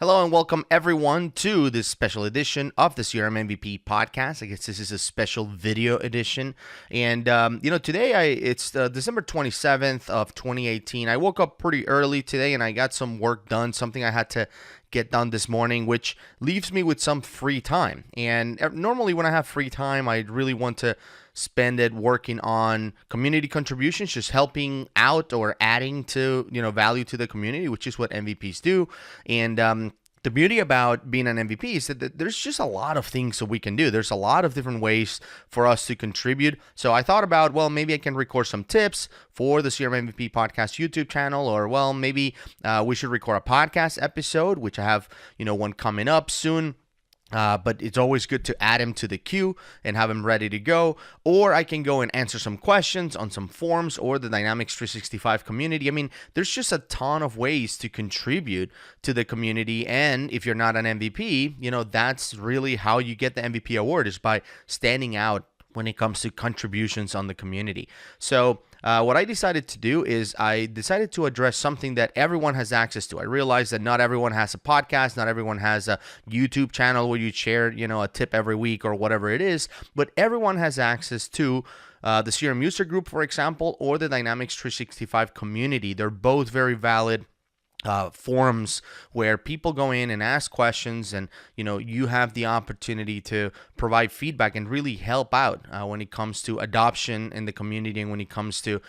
Hello and welcome everyone to this special edition of the CRM MVP podcast. I guess this is a special video edition. And, today it's December 27th of 2018. I woke up pretty early today and I got some work done, something I had to get done this morning, which leaves me with some free time. And normally when I have free time, I really want to spend it working on community contributions, just helping out or adding to, value to the community, which is what MVPs do. And the beauty about being an MVP is that there's just a lot of things that we can do. There's a lot of different ways for us to contribute. So I thought about, maybe I can record some tips for the CRM MVP podcast YouTube channel, or maybe we should record a podcast episode, which I have, one coming up soon. But it's always good to add him to the queue and have him ready to go. Or I can go and answer some questions on some forums or the Dynamics 365 community. I mean, there's just a ton of ways to contribute to the community. And if you're not an MVP, that's really how you get the MVP award, is by standing out when it comes to contributions on the community. So what I decided to do is I decided to address something that everyone has access to. I realized that not everyone has a podcast, not everyone has a YouTube channel where you share, a tip every week or whatever it is, but everyone has access to the CRM user group, for example, or the Dynamics 365 community. They're both very valid forums where people go in and ask questions, and you have the opportunity to provide feedback and really help out when it comes to adoption in the community, and when it comes to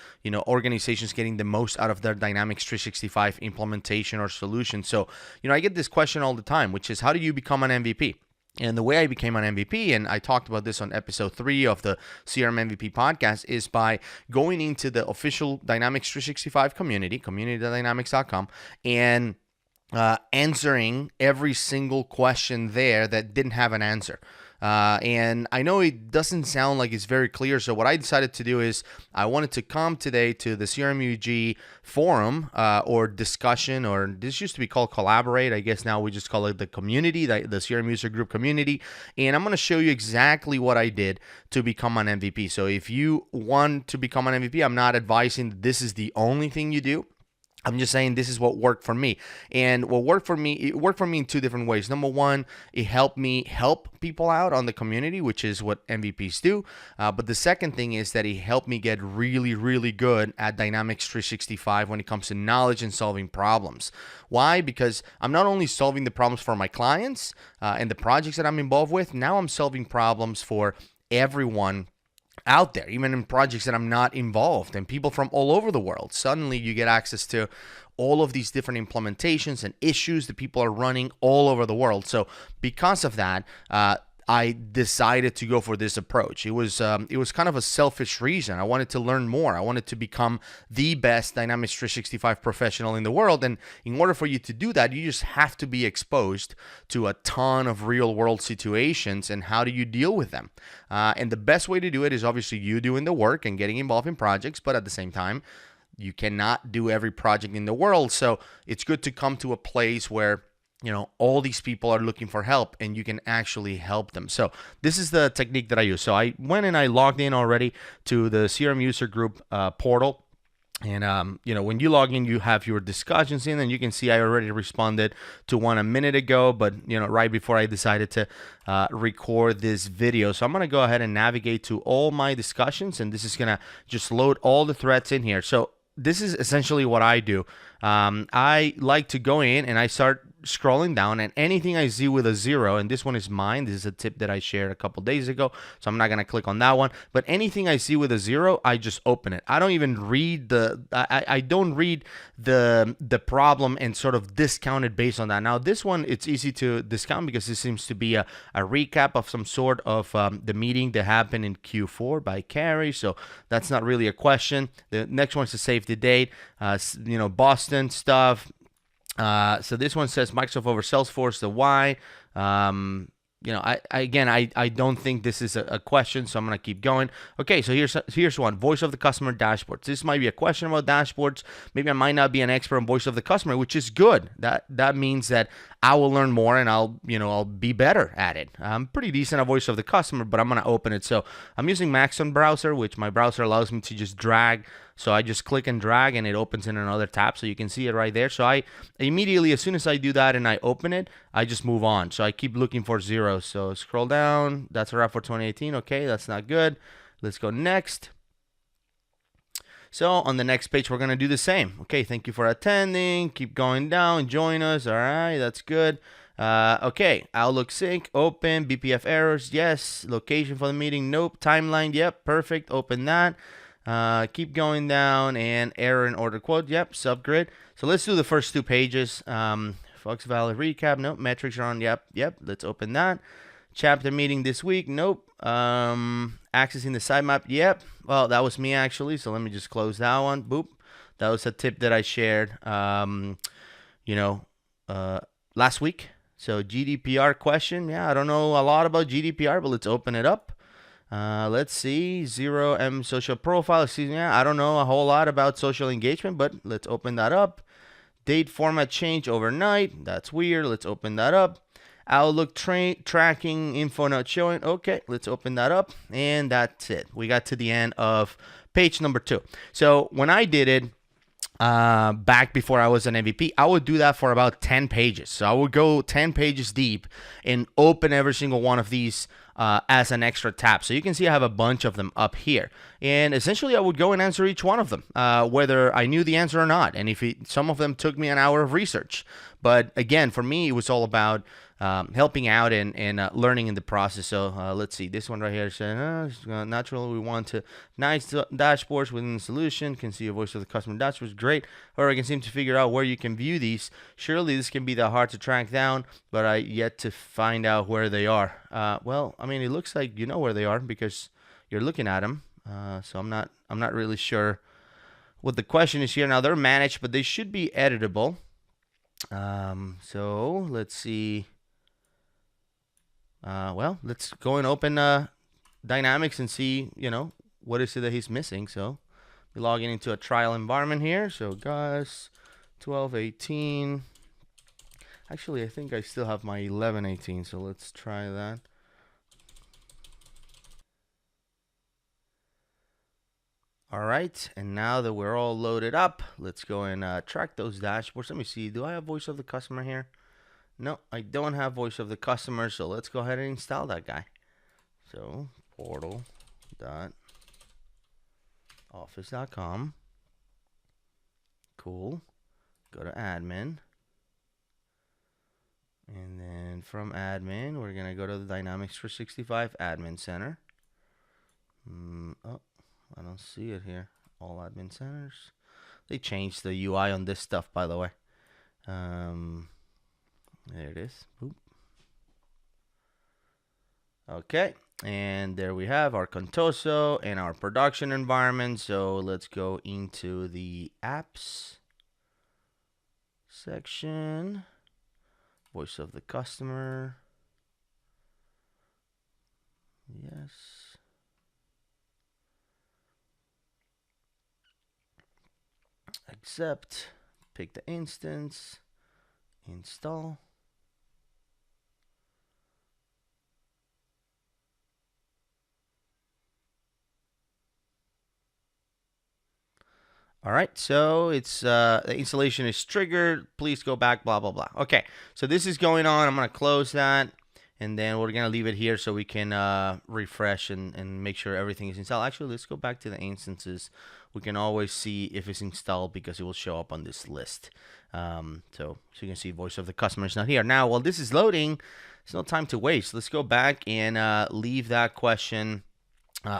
organizations getting the most out of their Dynamics 365 implementation or solution. So I get this question all the time, which is, how do you become an MVP? And the way I became an MVP, and I talked about this on episode 3 of the CRM MVP podcast, is by going into the official Dynamics 365 community, community.dynamics.com, and answering every single question there that didn't have an answer. And I know it doesn't sound like it's very clear, so what I decided to do is I wanted to come today to the CRM forum or discussion, or this used to be called Collaborate. I guess now we just call it the community, the CRM user group community. And I'm going to show you exactly what I did to become an MVP. So if you want to become an MVP, I'm not advising that this is the only thing you do. I'm just saying this is what worked for me. And what worked for me, it worked for me in two different ways. Number one, it helped me help people out on the community, which is what MVPs do. But the second thing is that it helped me get really, really good at Dynamics 365 when it comes to knowledge and solving problems. Why? Because I'm not only solving the problems for my clients and the projects that I'm involved with, now I'm solving problems for everyone out there, even in projects that I'm not involved, and people from all over the world. Suddenly you get access to all of these different implementations and issues that people are running all over the world. So because of that, I decided to go for this approach. It was kind of a selfish reason. I wanted to learn more. I wanted to become the best Dynamics 365 professional in the world. And in order for you to do that, you just have to be exposed to a ton of real world situations, and how do you deal with them? And the best way to do it is obviously you doing the work and getting involved in projects, but at the same time, you cannot do every project in the world. So it's good to come to a place where all these people are looking for help and you can actually help them. So this is the technique that I use. So I went and I logged in already to the CRM user group portal. And, when you log in, you have your discussions in, and you can see I already responded to one a minute ago, but, right before I decided to record this video. So I'm going to go ahead and navigate to all my discussions, and this is going to just load all the threads in here. So this is essentially what I do. I like to go in and I start scrolling down, and anything I see with a 0, and this one is mine. This is a tip that I shared a couple days ago, so I'm not going to click on that one. But anything I see with a 0, I just open it. I don't even read I don't read the problem and sort of discount it based on that. Now this one, it's easy to discount because this seems to be a recap of some sort of the meeting that happened in Q4 by Carrie, so that's not really a question. The next one is to save the date, Boston stuff. So this one says Microsoft over Salesforce, the why. I don't think this is a question, so I'm going to keep going. Okay, so here's one. Voice of the customer dashboards. This might be a question about dashboards. Maybe I might not be an expert on voice of the customer, which is good. That means that I will learn more and I'll be better at it. I'm pretty decent at voice of the customer, but I'm going to open it. So I'm using Maxon browser, which my browser allows me to just drag So I just click and drag and it opens in another tab. So you can see it right there. So I immediately, as soon as I do that and I open it, I just move on. So I keep looking for zeros. So scroll down. That's a wrap for 2018. Okay, that's not good. Let's go next. So on the next page, we're going to do the same. Okay, thank you for attending. Keep going down. Join us. All right, that's good. Okay, Outlook sync, open. BPF errors, yes. Location for the meeting, nope. Timeline, yep, perfect. Open that. Keep going down. And error in order quote, yep. Subgrid. So let's do the first two pages. Fox Valley recap, nope. Metrics are on, yep. Let's open that. Chapter meeting this week, nope. Accessing the sitemap, yep. Well, that was me actually, so let me just close that one. Boop. That was a tip that I shared, last week. So GDPR question, yeah, I don't know a lot about GDPR, but let's open it up. Let's see, 0M social profile. Yeah, I don't know a whole lot about social engagement, but let's open that up. Date format change overnight. That's weird. Let's open that up. Outlook tracking info not showing. Okay, let's open that up. And that's it. We got to the end of page number 2. So when I did it back before I was an MVP, I would do that for about 10 pages. So I would go 10 pages deep and open every single one of these as an extra tab. So you can see I have a bunch of them up here. And essentially I would go and answer each one of them, whether I knew the answer or not. And if some of them took me an hour of research. But again, for me, it was all about helping out and learning in the process. So let's see, this one right here says, naturally we want to nice dashboards within the solution. Can see a voice of the customer dashboards. Great. Or I can seem to figure out where you can view these. Surely this can be that hard to track down, but I yet to find out where they are. Well, I mean, it looks like you know where they are because you're looking at them. So I'm not really sure what the question is here. Now they're managed, but they should be editable. So let's see. Well, let's go and open Dynamics and see, what is it that he's missing. So we're logging into a trial environment here. So guys, 1218. Actually, I think I still have my 1118. So let's try that. All right, and now that we're all loaded up, let's go and track those dashboards. Let me see. Do I have voice of the customer here? No, I don't have voice of the customer, so let's go ahead and install that guy. So portal.office.com. Cool. Go to admin. And then from admin, we're going to go to the Dynamics 365 Admin Center. Oh, I don't see it here. All admin centers. They changed the UI on this stuff, by the way. There it is. Boop. Okay, and there we have our Contoso and our production environment. So let's go into the apps section. Voice of the customer. Yes. Accept. Pick the instance. Install. All right, so it's the installation is triggered. Please go back, blah, blah, blah. Okay, so this is going on. I'm going to close that, and then we're going to leave it here so we can refresh and make sure everything is installed. Actually, let's go back to the instances. We can always see if it's installed because it will show up on this list. So you can see voice of the customer is not here. Now, while this is loading, there's no time to waste. Let's go back and leave that question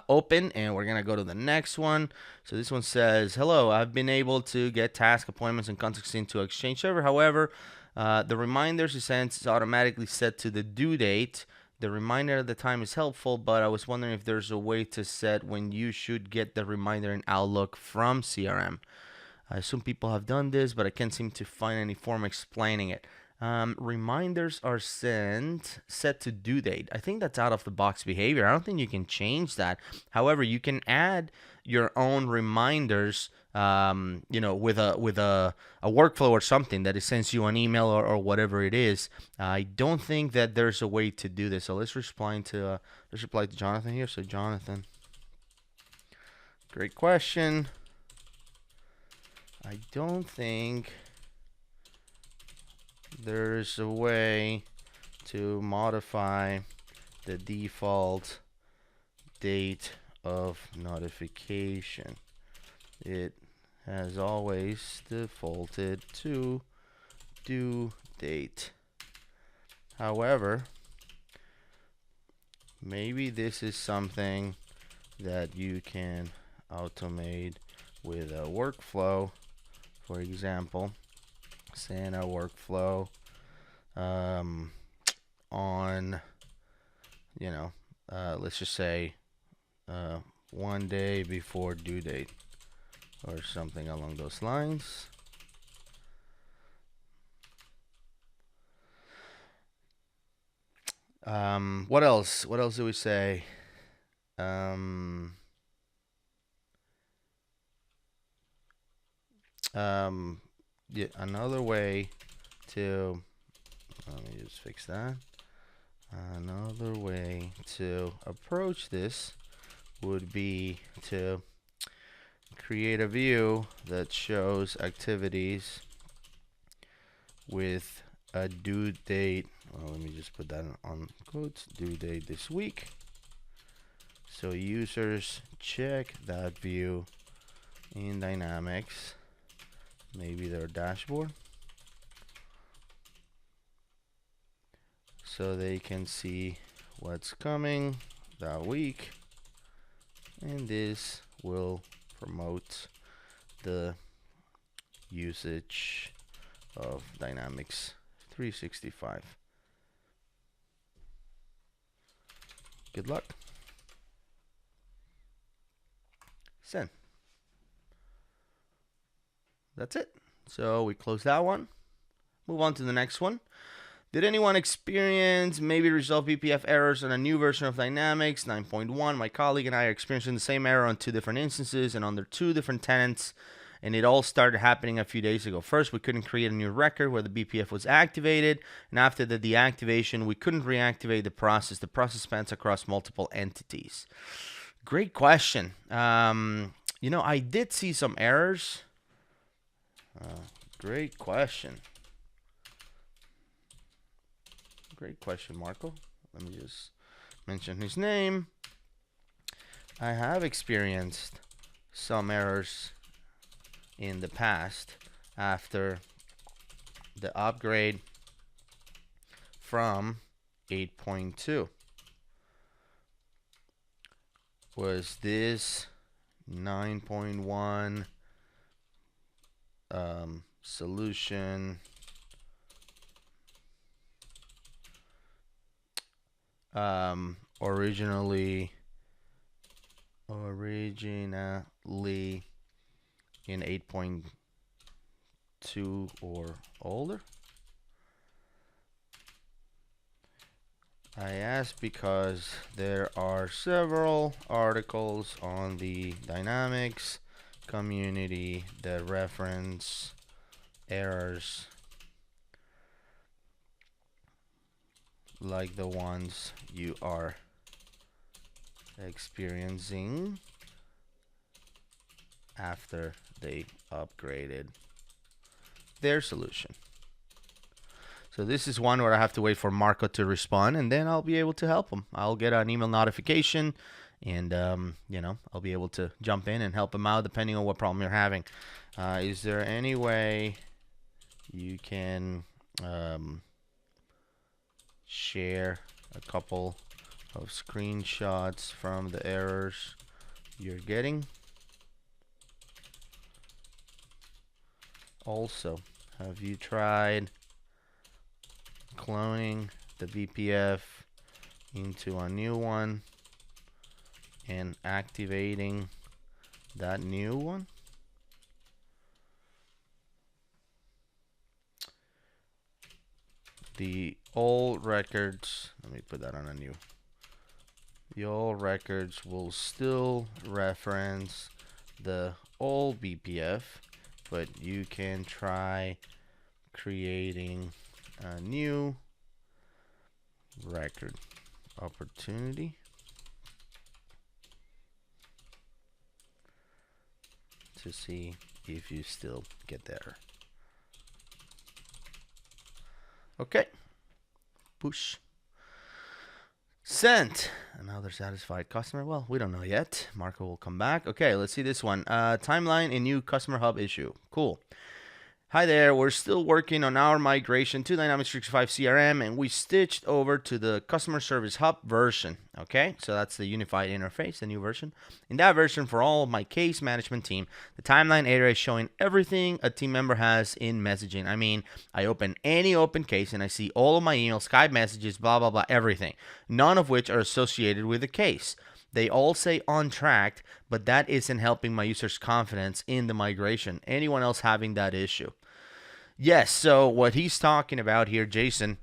open, and we're gonna go to the next one. So this one says, hello, I've been able to get task appointments and contacts into Exchange server. However, the reminders it sends is automatically set to the due date. The reminder at the time is helpful, but I was wondering if there's a way to set when you should get the reminder in Outlook from CRM. I assume people have done this, but I can't seem to find any form explaining it. Reminders are set to due date. I think that's out of the box behavior. I don't think you can change that. However, you can add your own reminders, with a workflow or something that it sends you an email or whatever it is. I don't think that there's a way to do this. So let's reply to Jonathan here. So Jonathan, great question. I don't think there's a way to modify the default date of notification. It has always defaulted to due date. However, maybe this is something that you can automate with a workflow. For example, send a workflow on, let's just say 1 day before due date or something along those lines. What else? What else do we say? Yeah, another way to, let me just fix that. Another way to approach this would be to create a view that shows activities with a due date. Well, let me just put that on quotes, due date this week. So users check that view in Dynamics, maybe their dashboard, so they can see what's coming that week, and this will promote the usage of Dynamics 365. Good luck. Send. That's it. So we close that one. Move on to the next one. Did anyone experience maybe resolve BPF errors on a new version of Dynamics 9.1? My colleague and I are experiencing the same error on 2 different instances and under 2 different tenants, and it all started happening a few days ago. First, we couldn't create a new record where the BPF was activated, and after the deactivation, we couldn't reactivate the process. The process spans across multiple entities. Great question. I did see some errors. Great question. Great question, Marco. Let me just mention his name. I have experienced some errors in the past after the upgrade from 8.2. Was this 9.1 solution originally in 8.2 or older? I ask because there are several articles on the Dynamics community that reference errors like the ones you are experiencing after they upgraded their solution. So this is one where I have to wait for Marco to respond, and then I'll be able to help him. I'll get an email notification, and I'll be able to jump in and help him out depending on what problem you're having. Is there any way you can share a couple of screenshots from the errors you're getting? Also, have you tried cloning the BPF into a new one and activating that new one? The old records, let me put that on a new. The old records will still reference the old BPF, but you can try creating a new record opportunity to see if you still get there. Okay. Push. Sent. Another satisfied customer. Well, we don't know yet. Marco will come back. Okay, let's see this one. Timeline in new customer hub issue. Cool. Hi there, we're still working on our migration to Dynamics 365 CRM, and we stitched over to the Customer Service Hub version. Okay, so that's the unified interface, the new version. In that version, for all of my case management team, the timeline area is showing everything a team member has in messaging. I mean, I open any open case and I see all of my emails, Skype messages, blah, blah, blah, everything, none of which are associated with the case. They all say on track, but that isn't helping my users' confidence in the migration. Anyone else having that issue? Yes, so what he's talking about here, Jason,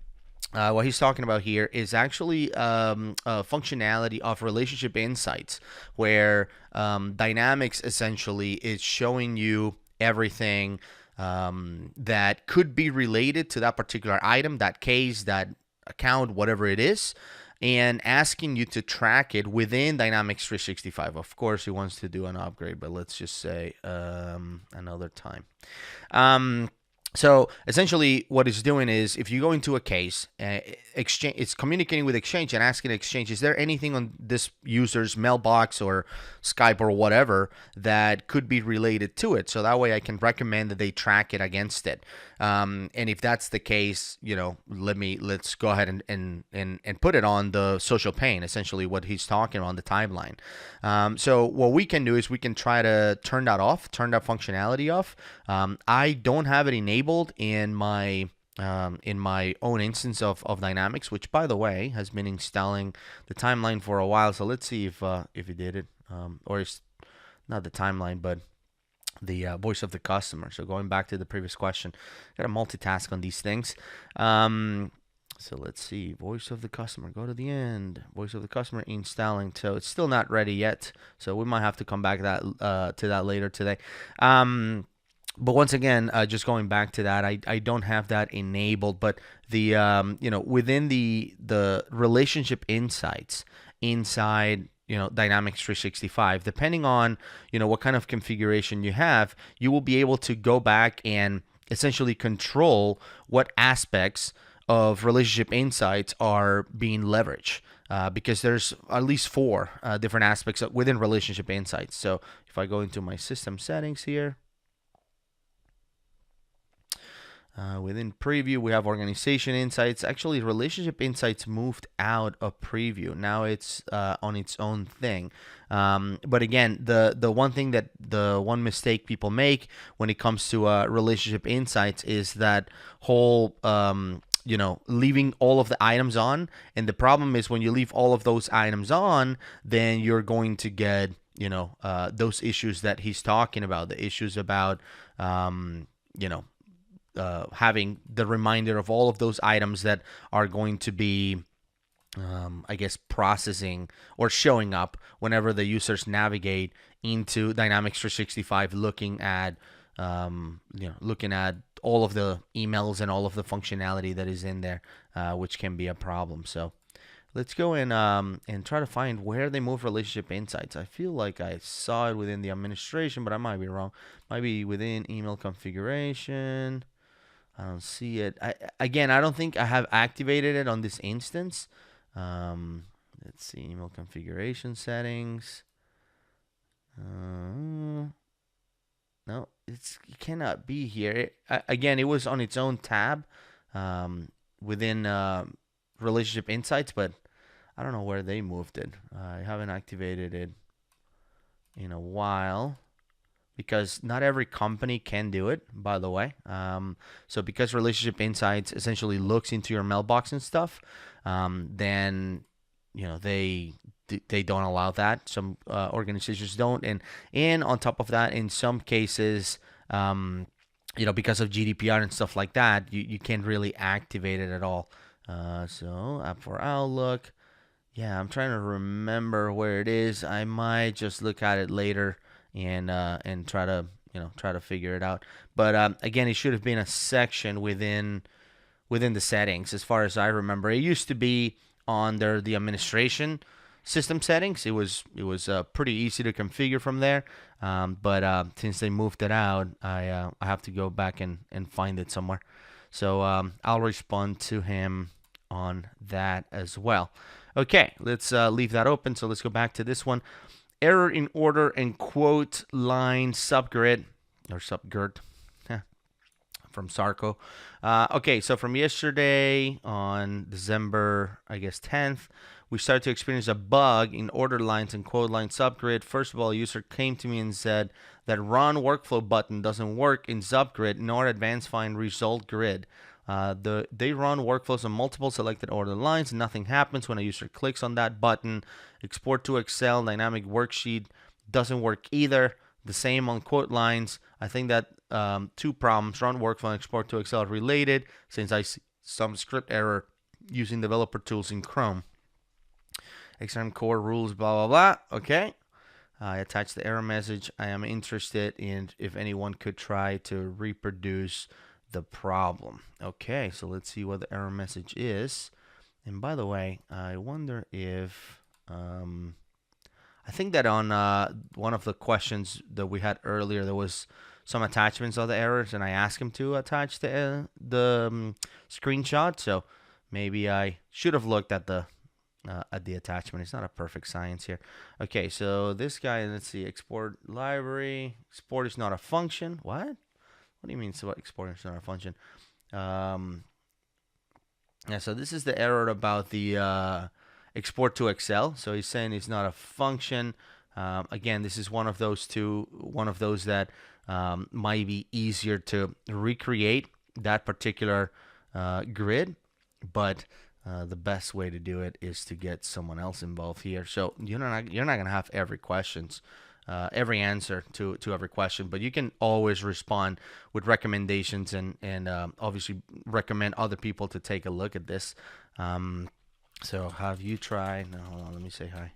what he's talking about here is actually functionality of relationship insights, where Dynamics essentially is showing you everything that could be related to that particular item, that case, that account, whatever it is, and asking you to track it within Dynamics 365. Of course, he wants to do an upgrade, but let's just say another time. So essentially what it's doing is, if you go into a case, Exchange, it's communicating with Exchange and asking Exchange, is there anything on this user's mailbox or Skype or whatever that could be related to it? So that way I can recommend that they track it against it. And if that's the case, let's go ahead and put it on the social pane, essentially what he's talking on the timeline. So what we can do is we can try to turn that off, turn that functionality off. I don't have it enabled in my own instance of Dynamics, which, by the way, has been installing the timeline for a while. So let's see if it did it, or it's not the timeline, but the voice of the customer. So going back to the previous question, got to multitask on these things. So let's see, voice of the customer, go to the end, voice of the customer installing. So it's still not ready yet. So we might have to come back to that later today. But once again, just going back to that, I don't have that enabled. But the within the relationship insights inside Dynamics 365, depending on what kind of configuration you have, you will be able to go back and essentially control what aspects of relationship insights are being leveraged, because there's at least 4 different aspects within relationship insights. So if I go into my system settings here, within preview, we have organization insights. Actually, relationship insights moved out of preview. Now it's on its own thing. But again, the one mistake people make when it comes to relationship insights is that whole leaving all of the items on. And the problem is, when you leave all of those items on, then you're going to get those issues that he's talking about. The issues about having the reminder of all of those items that are going to be, processing or showing up whenever the users navigate into Dynamics 365, looking at all of the emails and all of the functionality that is in there, which can be a problem. So let's go in and try to find where they move relationship insights. I feel like I saw it within the administration, but I might be wrong. Might be within email configuration. I don't see it. I don't think I have activated it on this instance. Let's see, email configuration settings. No, it cannot be here. It was on its own tab within relationship insights, but I don't know where they moved it. I haven't activated it in a while, because not every company can do it, by the way. So because Relationship Insights essentially looks into your mailbox and stuff, then they don't allow that. Some organizations don't, and on top of that, in some cases, because of GDPR and stuff like that, you can't really activate it at all. So app for Outlook, yeah, I'm trying to remember where it is. I might just look at it later and try to figure it out. But again, it should have been a section within the settings, as far as I remember. It used to be under the administration system settings. It was pretty easy to configure from there. But since they moved it out, I have to go back and find it somewhere. So I'll respond to him on that as well. Okay, let's leave that open. So let's go back to this one. Error in order and quote line subgrid or subgrid from Sarko. Okay, so from yesterday on December, I guess 10th, we started to experience a bug in order lines and quote line subgrid. First of all, a user came to me and said that run workflow button doesn't work in subgrid nor advanced find result grid. They run workflows on multiple selected order lines. Nothing happens when a user clicks on that button. Export to Excel dynamic worksheet doesn't work either. The same on quote lines. I think that two problems, run workflow and export to Excel, related, since I see some script error using developer tools in Chrome. XRM core rules, blah, blah, blah. Okay. I attached the error message. I am interested in if anyone could try to reproduce the problem. Okay, so let's see what the error message is. And by the way, I wonder if I think that on one of the questions that we had earlier, there was some attachments of the errors, and I asked him to attach the screenshot. So maybe I should have looked at the attachment. It's not a perfect science here. Okay, so this guy, let's see, export library. Export is not a function. What? What do you mean export is not a function? Yeah, so this is the error about the export to Excel. So he's saying it's not a function. Again, this is one of those that might be easier to recreate that particular grid, but the best way to do it is to get someone else involved here. So you're not gonna have every answer to every question, but you can always respond with recommendations and obviously recommend other people to take a look at this. So have you tried? No, hold on. Let me say hi.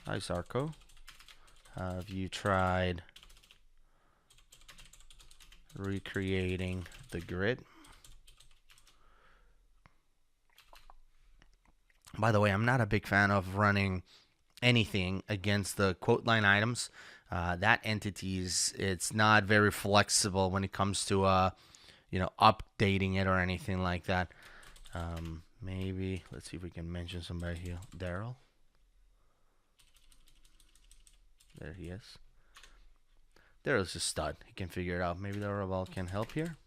Hi, Sarko. Have you tried recreating the grid? By the way, I'm not a big fan of running anything against the quote line items. That entity it's not very flexible when it comes to updating it or anything like that. Maybe let's see if we can mention somebody here. Daryl. There he is. Daryl's a stud. He can figure it out. Maybe the Raval can help here.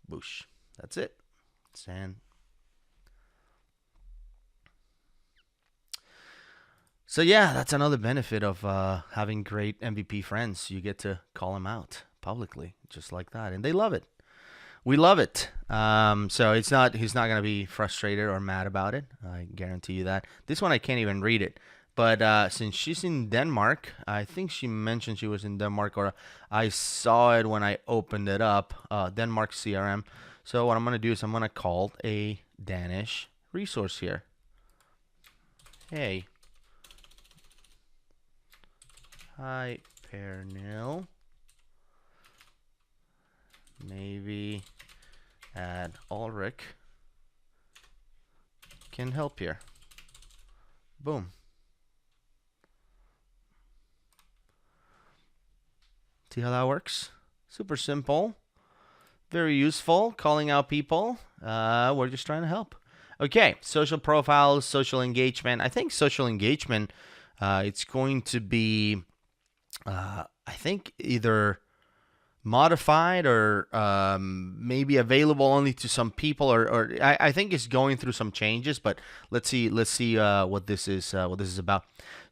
Boosh. That's it. Sand. So yeah, that's another benefit of having great MVP friends. You get to call them out publicly, just like that, and they love it. We love it. So he's not gonna be frustrated or mad about it. I guarantee you that. This one I can't even read it. But since she's in Denmark, I think she mentioned she was in Denmark, or I saw it when I opened it up. Denmark CRM. So what I'm gonna do is I'm gonna call a Danish resource here. Hey. Hi, Pernil. Maybe add Ulrich can help here. Boom. See how that works? Super simple. Very useful. Calling out people. We're just trying to help. Okay, social profiles, social engagement. I think social engagement, it's going to be I think either modified or maybe available only to some people, or I think it's going through some changes. But let's see what this is about.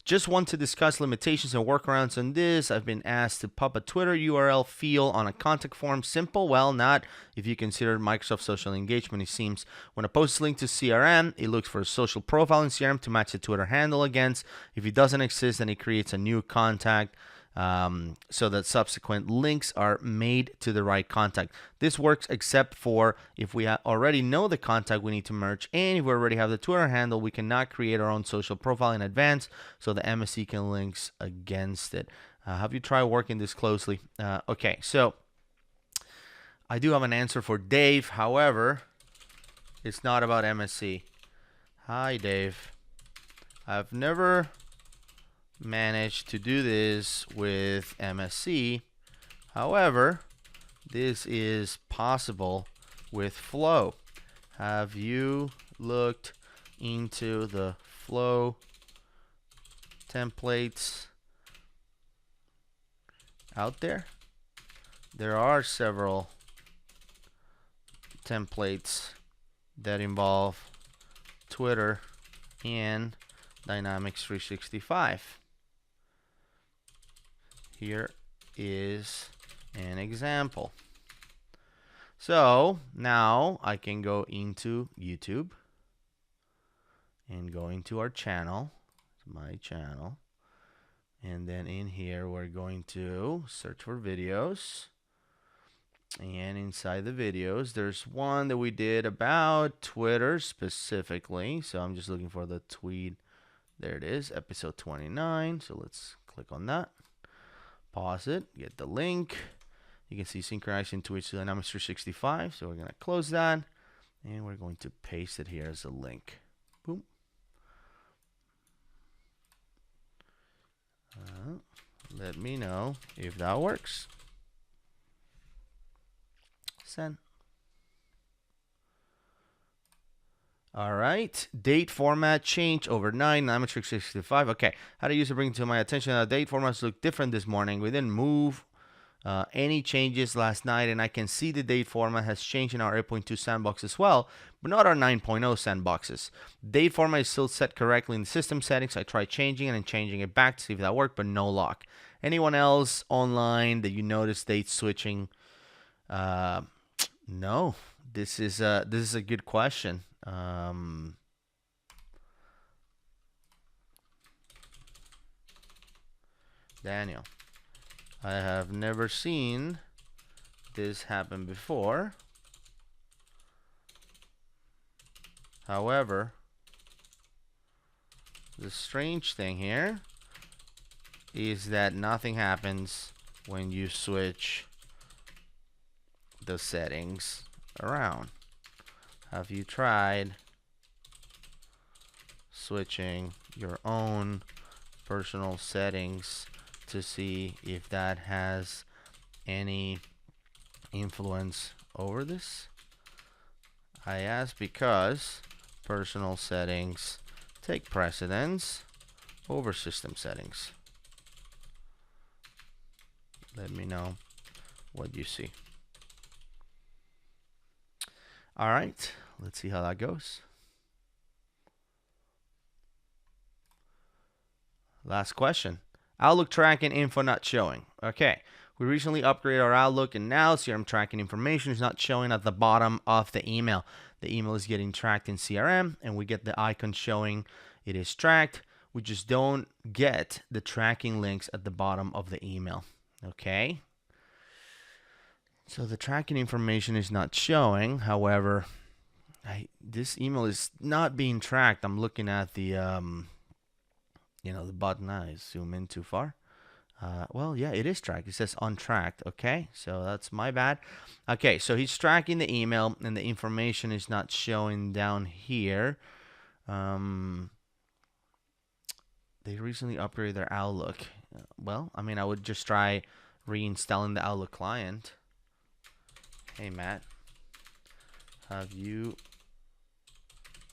Just want to discuss limitations and workarounds on this. I've been asked to pop a Twitter URL field on a contact form. Simple? Well, not if you consider Microsoft social engagement. It seems when a post is linked to CRM, it looks for a social profile in CRM to match the Twitter handle against. If it doesn't exist, then it creates a new contact. So that subsequent links are made to the right contact. This works except for if we already know the contact we need to merge, and if we already have the Twitter handle, we cannot create our own social profile in advance, so the MSC can links against it. Have you tried working this closely? Okay, so I do have an answer for Dave. However, it's not about MSC. Hi, Dave. I've never managed to do this with MSC. However, this is possible with Flow. Have you looked into the Flow templates out there? There are several templates that involve Twitter and Dynamics 365. Here is an example. So now I can go into YouTube and go into our channel, my channel, and then in here we're going to search for videos. And inside the videos, there's one that we did about Twitter specifically. So I'm just looking for the tweet. There it is, episode 29. So let's click on that. Pause it, get the link. You can see synchronizing tweets to Dynamics 365. So we're going to close that. And we're going to paste it here as a link. Boom. Let me know if that works. Send. All right, date format change overnight, Dynamics 365. Okay, how to use it bring to my attention that date formats look different this morning. We didn't move any changes last night, and I can see the date format has changed in our 8.2 sandbox as well, but not our 9.0 sandboxes. Date format is still set correctly in the system settings. I tried changing it and changing it back to see if that worked, but no luck. Anyone else online that you notice date switching? No, this is a good question. Daniel, I have never seen this happen before. However, the strange thing here is that nothing happens when you switch the settings around. Have you tried switching your own personal settings to see if that has any influence over this? I ask because personal settings take precedence over system settings. Let me know what you see. All right, let's see how that goes. Last question. Outlook tracking info not showing. Okay, we recently upgraded our Outlook, and now CRM tracking information is not showing at the bottom of the email. The email is getting tracked in CRM, and we get the icon showing it is tracked. We just don't get the tracking links at the bottom of the email. Okay? So the tracking information is not showing. However, this email is not being tracked. I'm looking at the, the button. I zoom in too far. Well, yeah, it is tracked. It says untracked. Okay, so that's my bad. Okay, so he's tracking the email, and the information is not showing down here. They recently upgraded their Outlook. Well, I mean, I would just try reinstalling the Outlook client. Hey, Matt, have you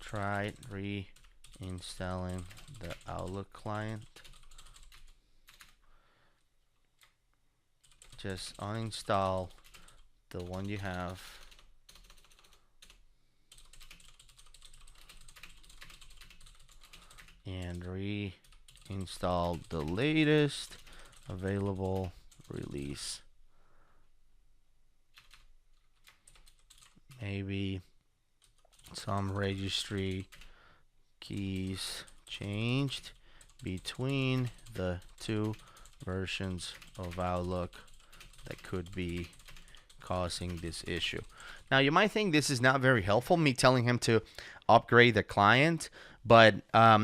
tried reinstalling the Outlook client? Just uninstall the one you have. And reinstall the latest available release. Maybe some registry keys changed between the two versions of Outlook that could be causing this issue. Now, you might think this is not very helpful, me telling him to upgrade the client, but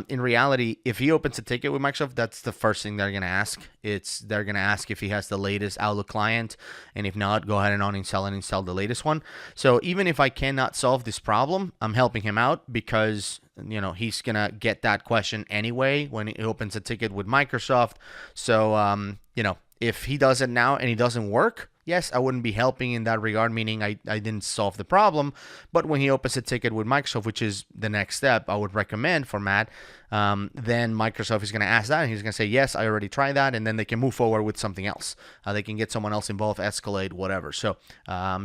in reality, if he opens a ticket with Microsoft, that's the first thing they're going to ask. They're going to ask if he has the latest Outlook client, and if not, go ahead and uninstall and install the latest one. So even if I cannot solve this problem, I'm helping him out because he's gonna get that question anyway when he opens a ticket with Microsoft. So if he does it now and it doesn't work, yes, I wouldn't be helping in that regard, meaning I didn't solve the problem. But when he opens a ticket with Microsoft, which is the next step I would recommend for Matt, then Microsoft is going to ask that, and he's going to say, yes, I already tried that, and then they can move forward with something else. They can get someone else involved, escalate, whatever. So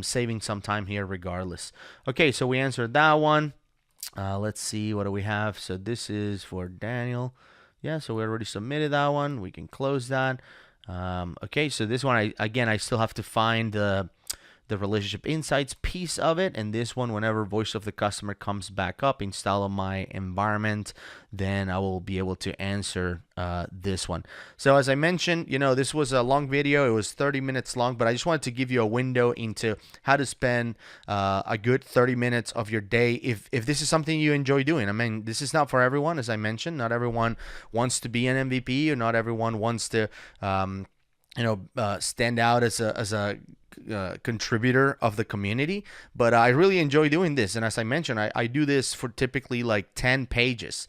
saving some time here regardless. Okay, so we answered that one. Let's see, what do we have? So this is for Daniel. Yeah, so we already submitted that one. We can close that. Okay, so this one, I still have to find the relationship insights piece of it, and this one, whenever voice of the customer comes back up, install on my environment, then I will be able to answer this one. So as I mentioned, this was a long video. It was 30 minutes long, but I just wanted to give you a window into how to spend a good 30 minutes of your day if this is something you enjoy doing. I mean, this is not for everyone, as I mentioned. Not everyone wants to be an MVP, or not everyone wants to stand out as a contributor of the community, but I really enjoy doing this. And as I mentioned, I do this for typically like 10 pages.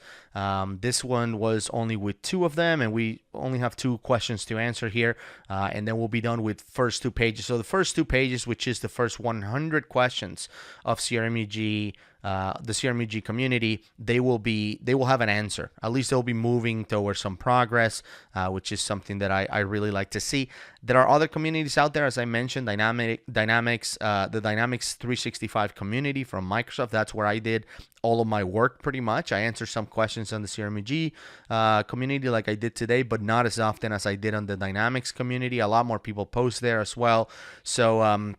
This one was only with 2 of them, and we only have 2 questions to answer here, and then we'll be done with first 2 pages. So the first 2 pages, which is the first 100 questions of CRMEG, the CRMEG community, they will have an answer. At least they'll be moving towards some progress, which is something that I really like to see. There are other communities out there, as I mentioned, Dynamics, the Dynamics 365 community from Microsoft. That's where I did all of my work pretty much. I answered some questions on the CRMEG community like I did today, but not as often as I did on the Dynamics community. A lot more people post there as well. So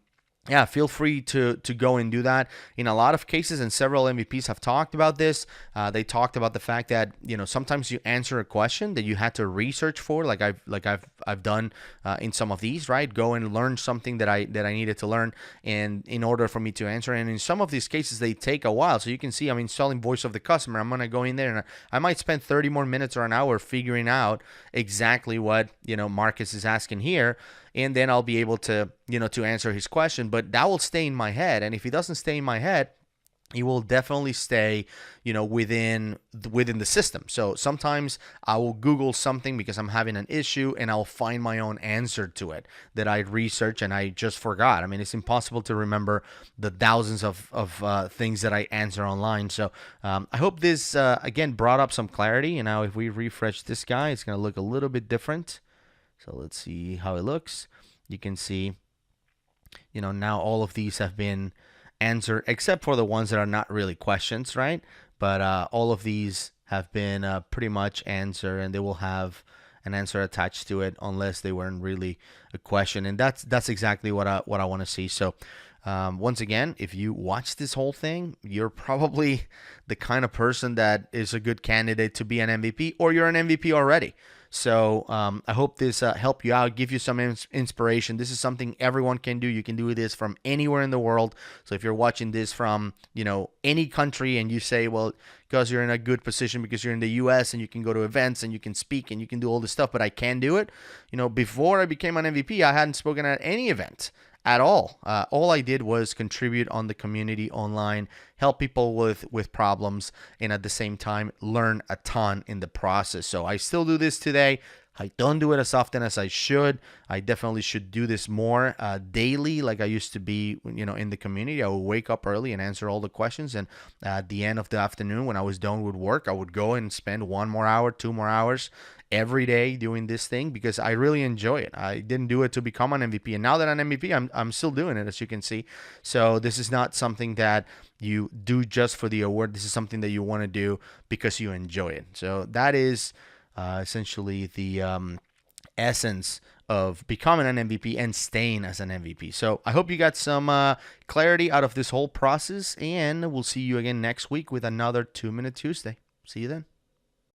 yeah, feel free to go and do that. In a lot of cases, and several MVPs have talked about this, they talked about the fact that sometimes you answer a question that you had to research for, like I've done in some of these, right? Go and learn something that I needed to learn, and in order for me to answer. And in some of these cases, they take a while. So you can see I'm installing voice of the customer. I'm gonna go in there and I might spend 30 more minutes or an hour figuring out exactly what Marcus is asking here. And then I'll be able to, to answer his question, but that will stay in my head. And if it doesn't stay in my head, it will definitely stay, within the system. So sometimes I will Google something because I'm having an issue, and I'll find my own answer to it that I researched and I just forgot. I mean, it's impossible to remember the thousands of things that I answer online. So I hope this, again, brought up some clarity. And now if we refresh this guy, it's going to look a little bit different. So let's see how it looks. You can see, now all of these have been answered, except for the ones that are not really questions, right? But all of these have been pretty much answered, and they will have an answer attached to it unless they weren't really a question. And that's exactly what I want to see. So once again, if you watch this whole thing, you're probably the kind of person that is a good candidate to be an MVP, or you're an MVP already. So I hope this helped you out, give you some inspiration. This is something everyone can do. You can do this from anywhere in the world. So if you're watching this from, any country, and you say, well, because you're in a good position because you're in the US and you can go to events and you can speak and you can do all this stuff, but I can't do it. Before I became an MVP, I hadn't spoken at any event at all. All I did was contribute on the community online, help people with problems, and at the same time learn a ton in the process. So I still do this today. I don't do it as often as I should. I definitely should do this more daily, like I used to be, in the community. I would wake up early and answer all the questions, and at the end of the afternoon, when I was done with work, I would go and spend 1 more hour, 2 more hours every day doing this thing because I really enjoy it. I didn't do it to become an MVP, and now that I'm an MVP, I'm still doing it, as you can see. So this is not something that you do just for the award. This is something that you want to do because you enjoy it. So that is essentially the essence of becoming an MVP and staying as an MVP. So I hope you got some clarity out of this whole process, and we'll see you again next week with another 2 Minute Tuesday. See you then.